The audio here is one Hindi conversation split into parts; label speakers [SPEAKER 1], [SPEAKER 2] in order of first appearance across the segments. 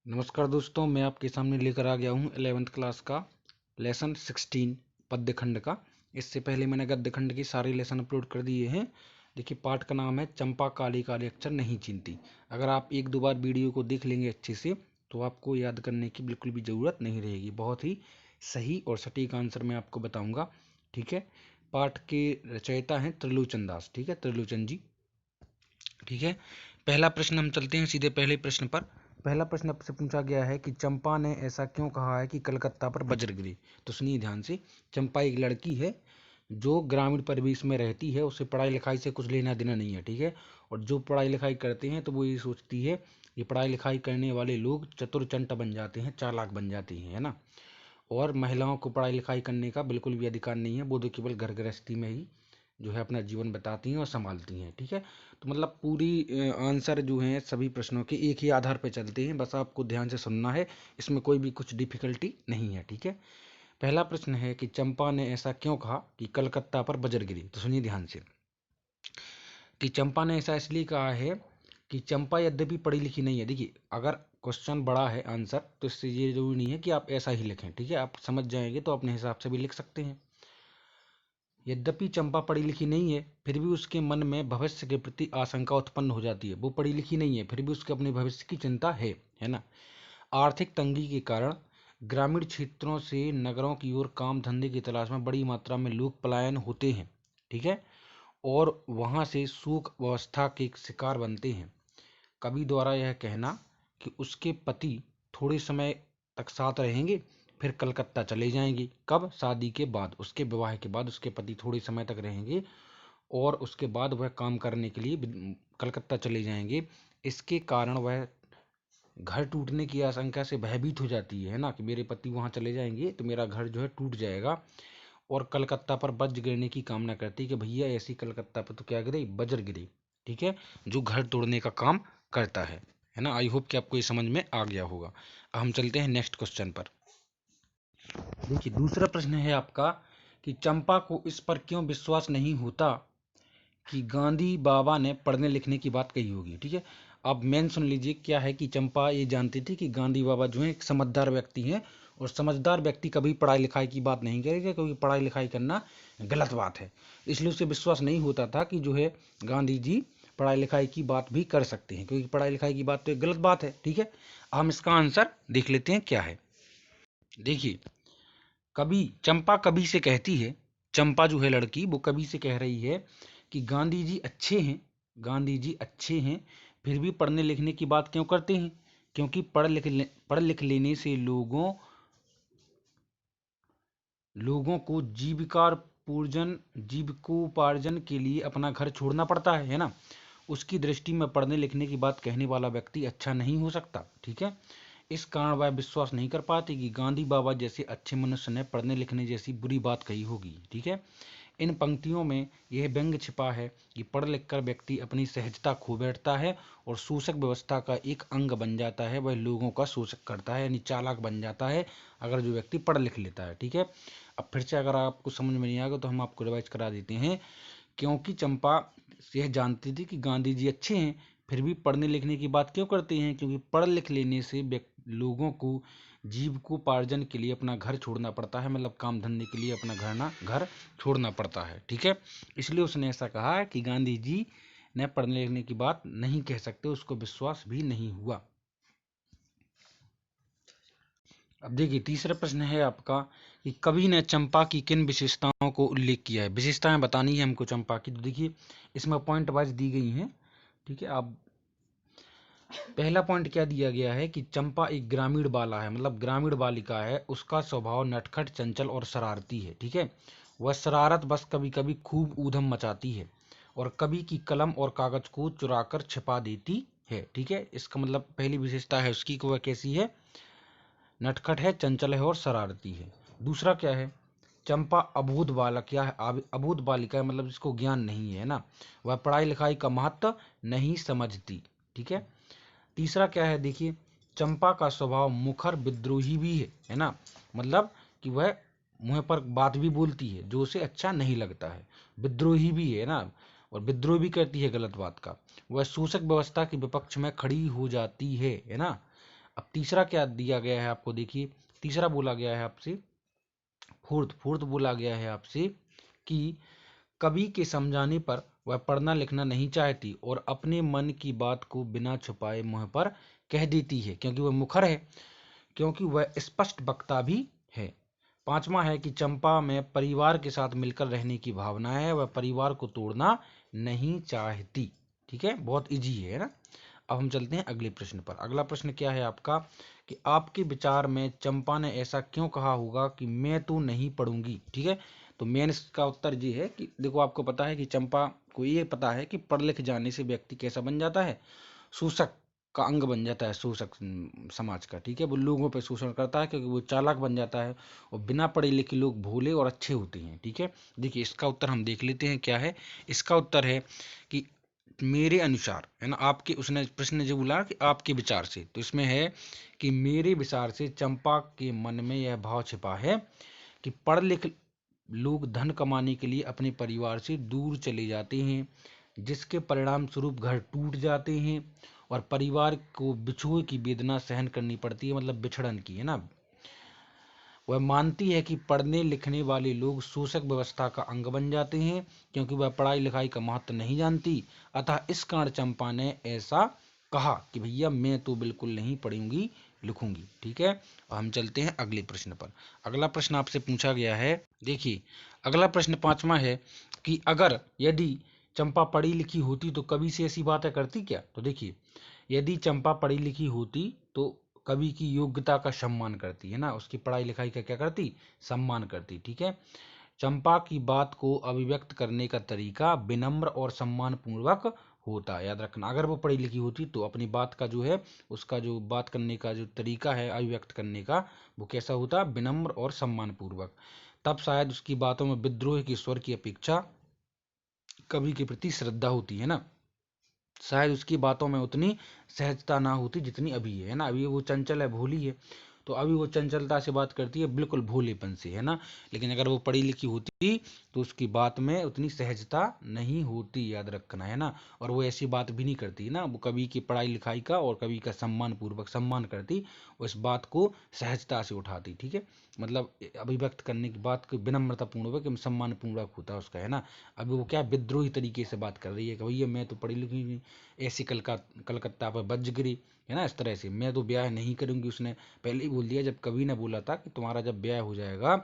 [SPEAKER 1] नमस्कार दोस्तों, मैं आपके सामने लेकर आ गया हूँ 11th क्लास का लेसन 16 पद्य खंड का। इससे पहले मैंने गद्य खंड की सारे लेसन अपलोड कर दिए हैं। देखिए, पाठ का नाम है चंपा काली काले अक्षर नहीं चीनती। अगर आप एक दो बार वीडियो को देख लेंगे अच्छे से तो आपको याद करने की बिल्कुल भी ज़रूरत नहीं रहेगी। बहुत ही सही और सटीक आंसर मैं आपको बताऊँगा। ठीक है, पाठ के रचयिता हैं त्रिलोचन दास। ठीक है, त्रिलोचन जी। ठीक है, पहला प्रश्न हम चलते हैं सीधे पहले प्रश्न पर। पहला प्रश्न आपसे पूछा गया है कि चंपा ने ऐसा क्यों कहा है कि कलकत्ता पर वज्र गिरे। तो सुनिए ध्यान से। चंपा एक लड़की है जो ग्रामीण परिवेश में रहती है, उसे पढ़ाई लिखाई से कुछ लेना देना नहीं है। ठीक है, और जो पढ़ाई लिखाई करते हैं तो वो ये सोचती है कि पढ़ाई लिखाई करने वाले लोग चतुर चंट बन जाते हैं, चालाक बन जाते हैं, है ना। और महिलाओं को पढ़ाई लिखाई करने का बिल्कुल भी अधिकार नहीं है। वो तो केवल घर गृहस्थी में ही जो है अपना जीवन बताती हैं और संभालती हैं। ठीक है, तो मतलब पूरी आंसर जो हैं सभी प्रश्नों के एक ही आधार पर चलते हैं, बस आपको ध्यान से सुनना है। इसमें कोई भी कुछ डिफिकल्टी नहीं है। ठीक है, पहला प्रश्न है कि चंपा ने ऐसा क्यों कहा कि कलकत्ता पर वज्र गिरी। तो सुनिए ध्यान से कि चंपा ने ऐसा इसलिए कहा है कि चंपा यद्यपि पढ़ी लिखी नहीं है। देखिए, अगर क्वेश्चन बड़ा है आंसर तो इससे ये जरूरी नहीं है कि आप ऐसा ही लिखें। ठीक है, आप समझ जाएंगे तो अपने हिसाब से भी लिख सकते हैं। यद्यपि चंपा पढ़ी लिखी नहीं है, फिर भी उसके मन में भविष्य के प्रति आशंका उत्पन्न हो जाती है। वो पढ़ी लिखी नहीं है, फिर भी उसके अपने भविष्य की चिंता है ना। आर्थिक तंगी के कारण ग्रामीण क्षेत्रों से नगरों की ओर काम धंधे की तलाश में बड़ी मात्रा में लोग पलायन होते हैं। ठीक है, और वहां से शोक व्यवस्था के शिकार बनते हैं। कवि द्वारा यह कहना कि उसके पति थोड़े समय तक साथ रहेंगे फिर कलकत्ता चले जाएंगे। कब? शादी के बाद, उसके विवाह के बाद उसके पति थोड़े समय तक रहेंगे और उसके बाद वह काम करने के लिए कलकत्ता चले जाएंगे। इसके कारण वह घर टूटने की आशंका से भयभीत हो जाती है ना, कि मेरे पति वहां चले जाएंगे तो मेरा घर जो है टूट जाएगा। और कलकत्ता पर वज्र गिरने की कामना करती है कि भैया ऐसी कलकत्ता पर तो क्या गिरे, वज्र गिरे। ठीक है, जो घर तोड़ने का काम करता है ना। आई होप कि आपको ये समझ में आ गया होगा। अब हम चलते हैं नेक्स्ट क्वेश्चन पर। देखिए, दूसरा प्रश्न है आपका कि चंपा को इस पर क्यों विश्वास नहीं होता कि गांधी बाबा ने पढ़ने लिखने की बात कही होगी। ठीक है, अब मेन सुन लीजिए। क्या है कि चंपा ये जानती थी कि गांधी बाबा जो है एक समझदार व्यक्ति हैं, और समझदार व्यक्ति कभी पढ़ाई लिखाई की बात नहीं करेगा, क्योंकि पढ़ाई लिखाई करना गलत बात है। इसलिए उसे विश्वास नहीं होता था कि जो है गांधी जी पढ़ाई लिखाई की बात भी कर सकते हैं, क्योंकि पढ़ाई लिखाई की बात तो एक गलत बात है। ठीक है, हम इसका आंसर देख लेते हैं क्या है। देखिए, कभी चंपा कभी से कहती है, चंपा जो है लड़की वो कभी से कह रही है कि गांधी जी अच्छे हैं, गांधी जी अच्छे हैं, फिर भी पढ़ने लिखने की बात क्यों करते हैं। क्योंकि पढ़ लिख लेने से लोगों को जीविकोपार्जन के लिए अपना घर छोड़ना पड़ता है ना। उसकी दृष्टि में पढ़ने लिखने की बात कहने वाला व्यक्ति अच्छा नहीं हो सकता। ठीक है, इस कारण वह विश्वास नहीं कर पाती कि गांधी बाबा जैसे अच्छे मनुष्य ने पढ़ने लिखने जैसी बुरी बात कही होगी। ठीक है, इन पंक्तियों में यह व्यंग्य छिपा है कि पढ़ लिख कर व्यक्ति अपनी सहजता खो बैठता है और शोषक व्यवस्था का एक अंग बन जाता है। वह लोगों का शोषक करता है, यानी चालाक बन जाता है अगर जो व्यक्ति पढ़ लिख लेता है। ठीक है, अब फिर से अगर आपको समझ में नहीं आएगा तो हम आपको रिवाइज करा देते हैं। क्योंकि चंपा यह जानती थी कि गांधी जी अच्छे हैं, फिर भी पढ़ने लिखने की बात क्यों करते हैं। क्योंकि पढ़ लिख लेने से लोगों को जीविकोपार्जन के लिए अपना घर छोड़ना पड़ता है, मतलब काम धंधे के लिए अपना घर छोड़ना पड़ता है। ठीक है, इसलिए उसने ऐसा कहा है कि गांधी जी ने पढ़ने लिखने की बात नहीं कह सकते, उसको विश्वास भी नहीं हुआ। अब देखिए, तीसरा प्रश्न है आपका कि कवि ने चंपा की किन विशेषताओं को उल्लेख किया है। विशेषताएं बतानी है हमको चंपा की। तो देखिए, इसमें पॉइंट वाइज दी गई हैं। ठीक है, अब पहला पॉइंट क्या दिया गया है कि चंपा एक ग्रामीण बाला है, मतलब ग्रामीण बालिका है। उसका स्वभाव नटखट, चंचल और शरारती है। ठीक है, वह शरारत बस कभी कभी खूब ऊधम मचाती है और कवि की कलम और कागज को चुराकर छिपा देती है। ठीक है, इसका मतलब पहली विशेषता है उसकी कि वह कैसी है, नटखट है, चंचल है और शरारती है। दूसरा क्या है, चंपा अबोध बालक, क्या है, अबोध बालिका है, मतलब जिसको ज्ञान नहीं है ना, वह पढ़ाई लिखाई का महत्व नहीं समझती। ठीक है, तीसरा क्या है, देखिए, चंपा का स्वभाव मुखर विद्रोही भी है ना, मतलब कि वह मुंह पर बात भी बोलती है जो उसे अच्छा नहीं लगता है। विद्रोही भी है ना, और विद्रोह भी करती है गलत बात का। वह शोषक व्यवस्था के विपक्ष में खड़ी हो जाती है ना। अब तीसरा क्या दिया गया है आपको, देखिए तीसरा बोला गया है आपसे, फोर्थ बोला गया है आपसे कि कवि के समझाने पर वह पढ़ना लिखना नहीं चाहती और अपने मन की बात को बिना छुपाए मुंह पर कह देती है, क्योंकि वह मुखर है, क्योंकि वह स्पष्ट वक्ता भी है। पांचवा है कि चंपा में परिवार के साथ मिलकर रहने की भावना है, वह परिवार को तोड़ना नहीं चाहती। ठीक है, बहुत इजी है ना। अब हम चलते हैं अगले प्रश्न पर। अगला प्रश्न क्या है आपका कि आपके विचार में चंपा ने ऐसा क्यों कहा होगा कि मैं तो नहीं पढ़ूंगी। ठीक है, तो मेन इसका उत्तर ये है कि देखो, आपको पता है कि चंपा को ये पता है कि पढ़ लिख जाने से व्यक्ति कैसा बन जाता है, शोषक का अंग बन जाता है, शोषक समाज का। ठीक है, वो लोगों पे शोषण करता है क्योंकि वो चालाक बन जाता है, और बिना पढ़े लिखे लोग भोले और अच्छे होते हैं। ठीक है, देखिए इसका उत्तर हम देख लेते हैं क्या है। इसका उत्तर है कि मेरे अनुसार, है ना, आपके, उसने प्रश्न जो बोला कि आपके विचार से, तो इसमें है कि मेरे विचार से चंपा के मन में यह भाव छिपा है कि पढ़ लिख लोग धन कमाने के लिए अपने परिवार से दूर चले जाते हैं, जिसके परिणाम स्वरूप घर टूट जाते हैं और परिवार को बिछोह की वेदना सहन करनी पड़ती है, मतलब बिछड़न की, है ना। वह मानती है कि पढ़ने लिखने वाले लोग शोषक व्यवस्था का अंग बन जाते हैं, क्योंकि वह पढ़ाई लिखाई का महत्व नहीं जानती। अतः इस कारण चंपा ने ऐसा कहा कि भैया मैं तो बिल्कुल नहीं पढ़ूंगी लिखूंगी। ठीक है, अब हम चलते हैं अगले प्रश्न पर। अगला प्रश्न आपसे पूछा गया है, देखिए अगला प्रश्न पांचवा है कि अगर यदि चंपा पढ़ी लिखी होती तो कभी से ऐसी बातें करती क्या। तो देखिए, यदि चंपा पढ़ी लिखी होती तो कवि की योग्यता का सम्मान करती, है ना, उसकी पढ़ाई लिखाई का क्या करती, सम्मान करती। ठीक है, चंपा की बात को अभिव्यक्त करने का तरीका विनम्र और सम्मान पूर्वक होता है, याद रखना। अगर वो पढ़ी लिखी होती तो अपनी बात का जो है, उसका जो बात करने का जो तरीका है अभिव्यक्त करने का, वो कैसा होता, विनम्र और सम्मान पूर्वक। तब शायद उसकी बातों में विद्रोह की स्वर की अपेक्षा कवि के प्रति श्रद्धा होती, है ना। शायद उसकी बातों में उतनी सहजता ना होती जितनी अभी है ना। अभी वो चंचल है, भोली है, तो अभी वो चंचलता से बात करती है, बिल्कुल भोलेपन से, है ना। लेकिन अगर वो पढ़ी लिखी होती तो उसकी बात में उतनी सहजता नहीं होती, याद रखना, है ना। और वो ऐसी बात भी नहीं करती ना, वो कवि की पढ़ाई लिखाई का और कवि का सम्मान पूर्वक सम्मान करती, वो इस बात को सहजता से उठाती। ठीक है, मतलब अभिव्यक्त करने की बात को विनम्रता पूर्वक सम्मान पूर्वक होता है उसका, है ना। अभी वो क्या विद्रोही तरीके से बात कर रही है कि भैया मैं तो पढ़ी लिखी नहीं, ऐसी कलकत्ता पर बज गिरी, है ना, इस तरह से मैं तो ब्याह नहीं करूंगी। उसने पहले ही बोल दिया, जब कवि ने बोला था कि तुम्हारा जब ब्याह हो जाएगा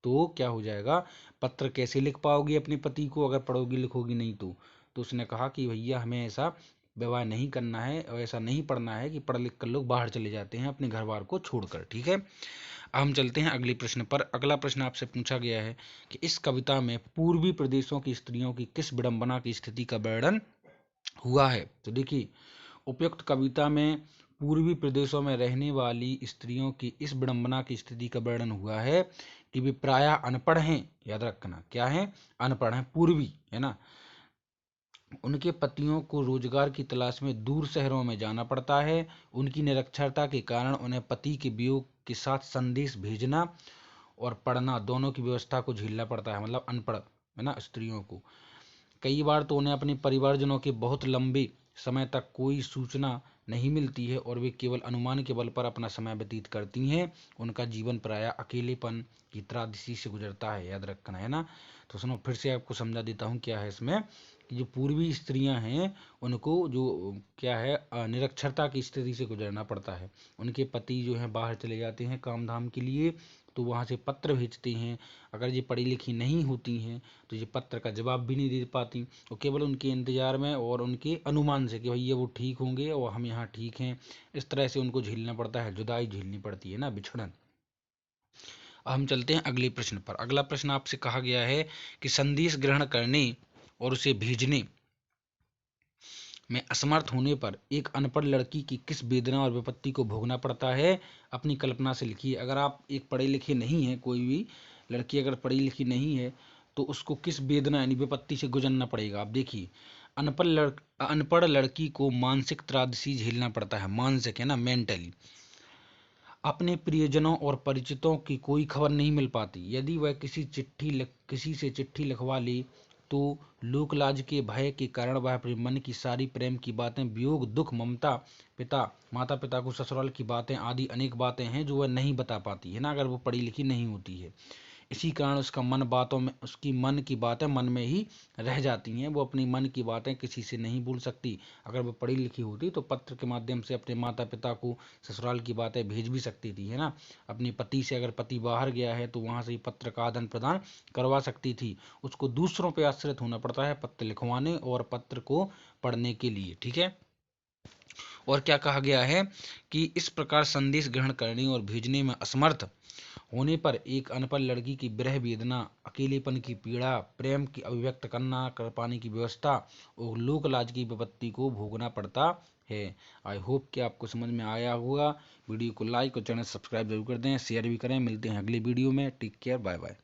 [SPEAKER 1] तो क्या हो जाएगा, पत्र कैसे लिख पाओगी अपने पति को अगर पढ़ोगी लिखोगी नहीं तो उसने कहा कि भैया हमें ऐसा विवाह नहीं करना है और ऐसा नहीं पढ़ना है कि पढ़ लिख कर लोग बाहर चले जाते हैं अपने घर बार को छोड़कर। ठीक है, अब हम चलते हैं अगले प्रश्न पर। अगला प्रश्न आपसे पूछा गया है कि इस कविता में पूर्वी प्रदेशों की स्त्रियों की किस विडंबना की स्थिति का वर्णन हुआ है। तो देखिए, उपयुक्त कविता में पूर्वी प्रदेशों में रहने वाली स्त्रियों की इस विडंबना की स्थिति का वर्णन हुआ है कि वे प्रायः अनपढ़ हैं, याद रखना, क्या है, अनपढ़ हैं, पूर्वी, है ना। उनके पतियों को रोजगार की तलाश में दूर शहरों में जाना पड़ता है। उनकी निरक्षरता के कारण उन्हें पति के वियोग के साथ संदेश भेजना और पढ़ना दोनों की व्यवस्था को झेलना पड़ता है, मतलब अनपढ़, है ना, स्त्रियों को। कई बार तो उन्हें अपने परिवारजनों के बहुत लंबे समय तक कोई सूचना नहीं मिलती है और वे केवल अनुमान के बल पर अपना समय व्यतीत करती हैं। उनका जीवन प्रायः अकेलेपन की त्रासदी से गुजरता है, याद रखना, है ना। तो सुनो, फिर से आपको समझा देता हूँ क्या है इसमें कि जो पूर्वी स्त्रियां हैं उनको जो क्या है, निरक्षरता की स्थिति से गुजरना पड़ता है। उनके पति जो हैं बाहर चले जाते हैं काम धाम के लिए, तो वहाँ से पत्र भेजते हैं। अगर ये पढ़ी लिखी नहीं होती हैं तो ये पत्र का जवाब भी नहीं दे पाती, वो केवल उनके इंतजार में और उनके अनुमान से कि भैया वो ठीक होंगे और हम यहाँ ठीक हैं, इस तरह से उनको झेलना पड़ता है, जुदाई झेलनी पड़ती है ना, बिछड़न। अब हम चलते हैं अगले प्रश्न पर। अगला प्रश्न आपसे कहा गया है कि संदेश ग्रहण करने और उसे भेजने में असमर्थ होने पर एक अनपढ़ लड़की की किस वेदना और विपत्ति को भोगना पड़ता है, अपनी कल्पना से लिखिए। अगर आप एक पढ़े लिखे नहीं है, कोई भी लड़की अगर पढ़ी लिखी नहीं है तो उसको किस वेदना यानी विपत्ति से गुजरना पड़ेगा। आप देखिए, अनपढ़ लड़की को मानसिक त्रासदी झेलना पड़ता है, मानसिक, है ना, मेंटली। अपने प्रियजनों और परिचितों की कोई खबर नहीं मिल पाती। यदि वह किसी से चिट्ठी लिखवा ले तो लोक लाज के भय के कारण वह अपने मन की सारी प्रेम की बातें, वियोग, दुख, ममता, माता पिता को ससुराल की बातें आदि अनेक बातें हैं जो वह नहीं बता पाती है ना, अगर वो पढ़ी लिखी नहीं होती है। इसी कारण उसका मन बातों में, उसकी मन की बातें मन में ही रह जाती हैं। वो अपनी मन की बातें किसी से नहीं बोल सकती। अगर वो पढ़ी लिखी होती तो पत्र के माध्यम से अपने माता पिता को ससुराल की बातें भेज भी सकती थी, है ना। अपने पति से, अगर पति बाहर गया है तो वहां से ही पत्र का आदान प्रदान करवा सकती थी। उसको दूसरों पर आश्रित होना पड़ता है पत्र लिखवाने और पत्र को पढ़ने के लिए, ठीक है। और क्या कहा गया है कि इस प्रकार संदेश ग्रहण करने और भेजने में असमर्थ होने पर एक अनपढ़ लड़की की विरह वेदना, अकेलेपन की पीड़ा, प्रेम की अभिव्यक्त करना कर पाने की व्यवस्था और लोक लाज की विपत्ति को भोगना पड़ता है। आई होप कि आपको समझ में आया होगा। वीडियो को लाइक और चैनल सब्सक्राइब जरूर कर दें, शेयर भी करें। मिलते हैं अगली वीडियो में। Take care, bye bye.